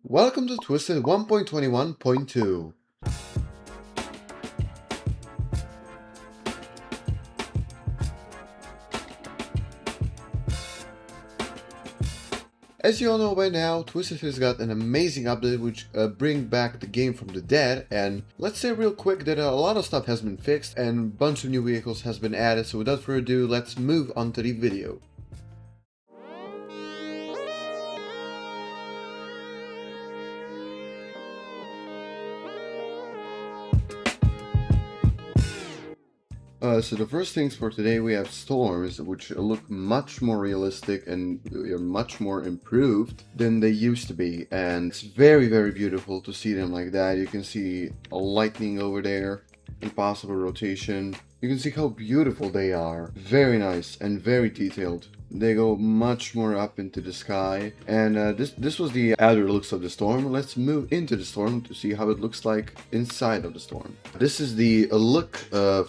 Welcome to Twisted 1.21.2. As you all know by now, Twisted has got an amazing update which bring back the game from the dead, and let's say real quick that a lot of stuff has been fixed and a bunch of new vehicles has been added, so without further ado, let's move on to the video. So the first things for today, we have storms, which look much more realistic and much more improved than they used to be. And it's very, very beautiful to see them like that. You can see a lightning over there, impossible rotation. You can see how beautiful they are. Very nice and very detailed. They go much more up into the sky, and this was the outer looks of the storm. Let's move into the storm to see how it looks like inside of the storm. This is the look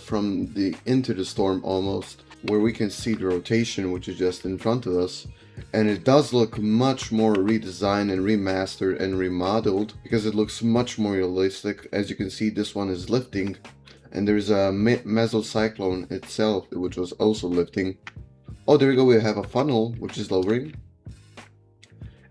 from the into the storm almost, where we can see the rotation, which is just in front of us. And it does look much more redesigned and remastered and remodeled because it looks much more realistic. As you can see, this one is lifting, and there's a mesocyclone itself, which was also lifting. Oh, there we go, we have a funnel, which is lowering.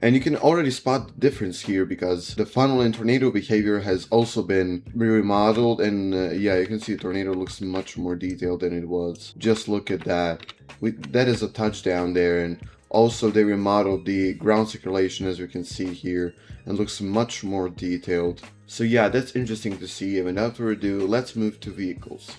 And you can already spot the difference here because the funnel and tornado behavior has also been remodeled. And yeah, you can see the tornado looks much more detailed than it was. Just look at that. That is a touchdown there. And also they remodeled the ground circulation, as we can see here, and looks much more detailed. So yeah, that's interesting to see. And without further ado, let's move to vehicles.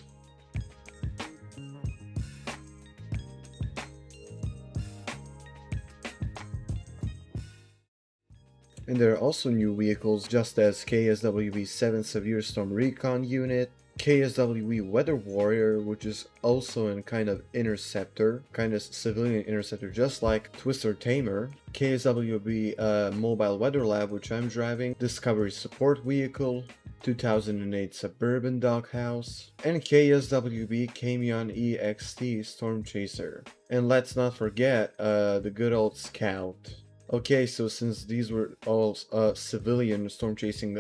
And there are also new vehicles, just as KSWV 7 Severe Storm Recon Unit, KSWV Weather Warrior, which is also in kind of interceptor, kind of civilian interceptor, just like Twisted Tamer, KSWV Mobile Weather Lab, which I'm driving, Discovery Support Vehicle, 2008 Suburban Doghouse, and KSWB Camion EXT Storm Chaser. And let's not forget the good old Scout. Okay, so since these were all civilian storm chasing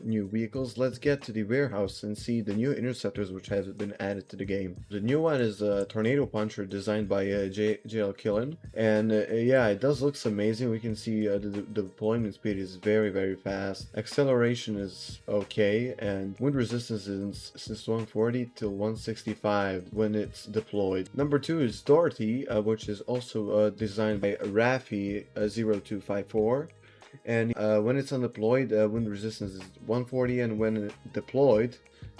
new vehicles, let's get to the warehouse and see the new interceptors which have been added to the game. The new one is a Tornado Puncher designed by JL Killen, and yeah, it does looks amazing. We can see the deployment speed is very, very fast. Acceleration is okay, and wind resistance is since 140 till 165 when it's deployed. Number 2 is Dorothy, which is also designed by Rafi 0254, and when it's undeployed, wind resistance is 140, and when deployed,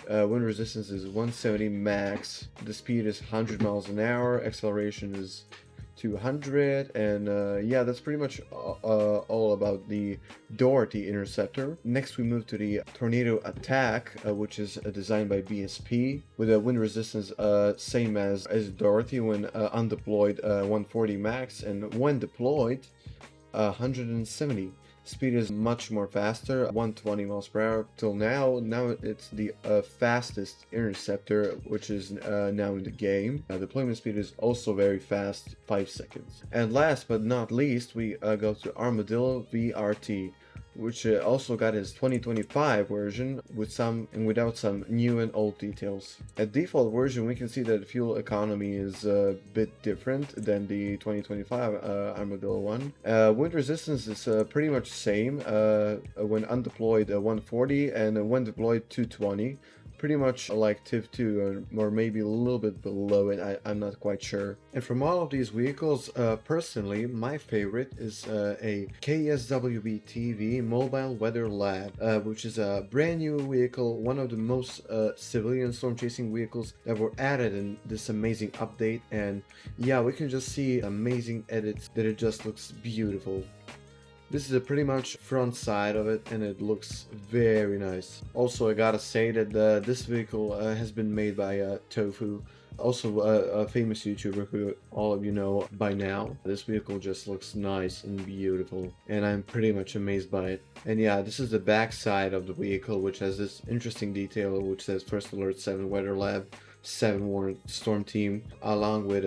wind resistance is 170 max. The speed is 100 miles an hour, acceleration is 200, and yeah, that's pretty much all about the Dorothy interceptor. Next we move to the Tornado Attack, which is designed by BSP with a wind resistance same as Dorothy. When undeployed, 140 max, and when deployed, 170. Speed is much more faster, 120 miles per hour till now. Now it's the fastest interceptor, which is now in the game. Deployment speed is also very fast, 5 seconds. And last but not least, we go to Armadillo VRT, which also got his 2025 version with some and without some new and old details. At default version, we can see that the fuel economy is a bit different than the 2025 Armadillo one. Wind resistance is pretty much same when undeployed, 140, and when deployed 220. Pretty much like TIV 2, or maybe a little bit below it, I'm not quite sure. And from all of these vehicles, personally, my favorite is a KSWB TV Mobile Weather Lab, which is a brand new vehicle, one of the most civilian storm chasing vehicles that were added in this amazing update. And yeah, we can just see amazing edits that it just looks beautiful. This is a pretty much front side of it, and it looks very nice. Also, I gotta say that this vehicle has been made by Tofu, also a famous YouTuber who all of you know by now. This vehicle just looks nice and beautiful, and I'm pretty much amazed by it. And yeah, this is the back side of the vehicle, which has this interesting detail which says First Alert 7 Weather Lab. 7 Warrant Storm Team, along with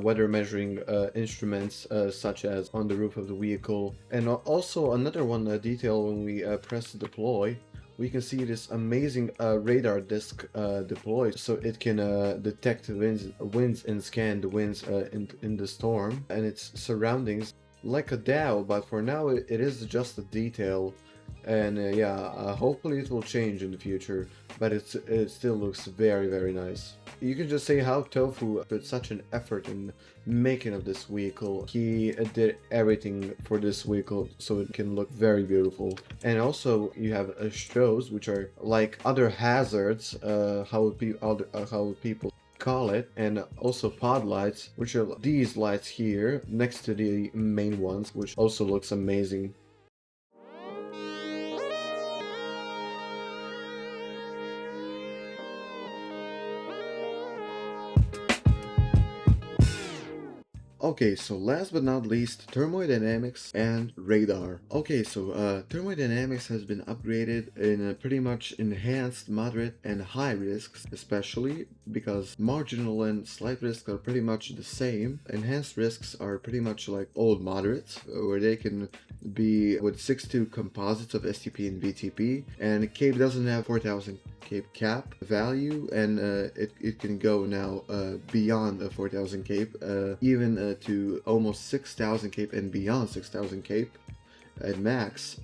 weather measuring instruments such as on the roof of the vehicle. And also another one detail when we press deploy, we can see this amazing radar disc deployed, so it can detect winds and scan the winds in the storm and its surroundings like a DAO. But for now, it is just a detail, and yeah, hopefully it will change in the future. But it still looks very, very nice. You can just say how Tofu put such an effort in making of this vehicle. He did everything for this vehicle so it can look very beautiful. And also you have shows which are like other hazards, how people call it, and also pod lights, which are these lights here next to the main ones, which also looks amazing. Okay, so last but not least, thermodynamics and radar. Okay, so thermodynamics has been upgraded in a pretty much enhanced, moderate, and high risks, especially because marginal and slight risks are pretty much the same. Enhanced risks are pretty much like old moderates, where they can be with 6.2 composites of STP and VTP, and CAPE doesn't have 4,000 CAPE cap value, and it can go now beyond 4,000 CAPE, even to almost 6,000 CAPE and beyond 6,000 CAPE at max,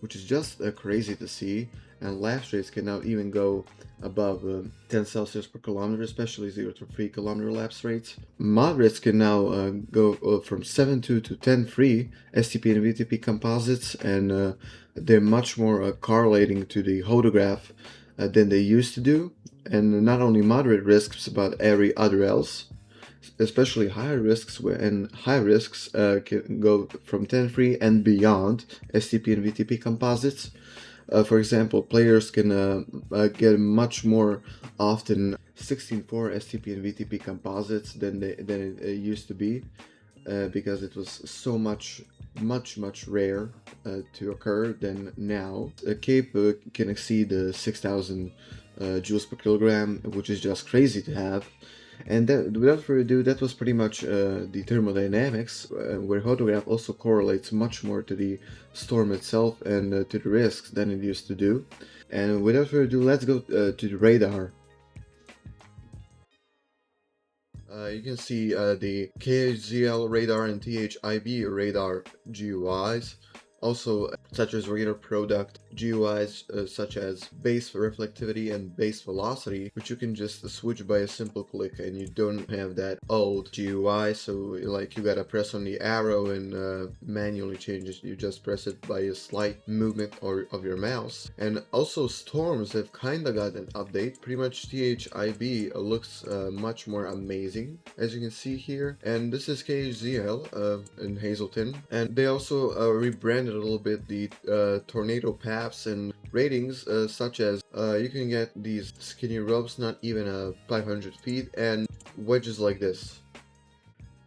which is just crazy to see. And lapse rates can now even go above 10 Celsius per kilometer, especially 0 to 3 kilometer lapse rates. Moderates can now go from 7.2 to 10.3 STP and VTP composites, and they're much more correlating to the hodograph than they used to do. And not only moderate risks, but every other else, especially higher risks, and high risks can go from 10.3 and beyond STP and VTP composites. For example, players can get much more often 16.4 STP and VTP composites than it used to be, because it was so much rare to occur than now. A CAPE can exceed 6,000 joules per kilogram, which is just crazy to have. And without further ado, that was pretty much the thermodynamics, where hodograph also correlates much more to the storm itself and to the risks than it used to do. And without further ado, let's go to the radar. You can see the KHZL radar and THIB radar GUIs. Also, such as radar product GUIs such as base reflectivity and base velocity, which you can just switch by a simple click, and you don't have that old GUI, so like you gotta press on the arrow and manually change it. You just press it by a slight movement of your mouse. And also storms have kinda got an update. Pretty much THIB looks much more amazing, as you can see here. And this is KHZL in Hazleton, and they also rebranded a little bit the tornado paths and ratings, such as you can get these skinny ropes not even 500 feet, and wedges like this.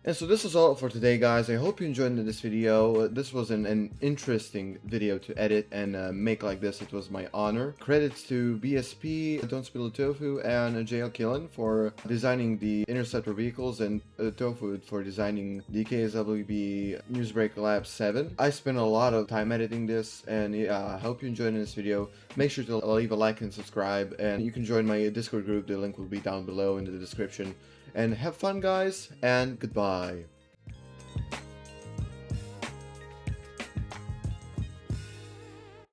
And so this is all for today, guys. I hope you enjoyed this video. This was an interesting video to edit and make like this. It was my honor. Credits to BSP, Don't Spill the Tofu, and JL Killen for designing the interceptor vehicles, and Tofu for designing the KSWB Newsbreak Lab 7. I spent a lot of time editing this, and yeah, I hope you enjoyed this video. Make sure to leave a like and subscribe, and you can join my Discord group. The link will be down below in the description. And have fun, guys, and goodbye.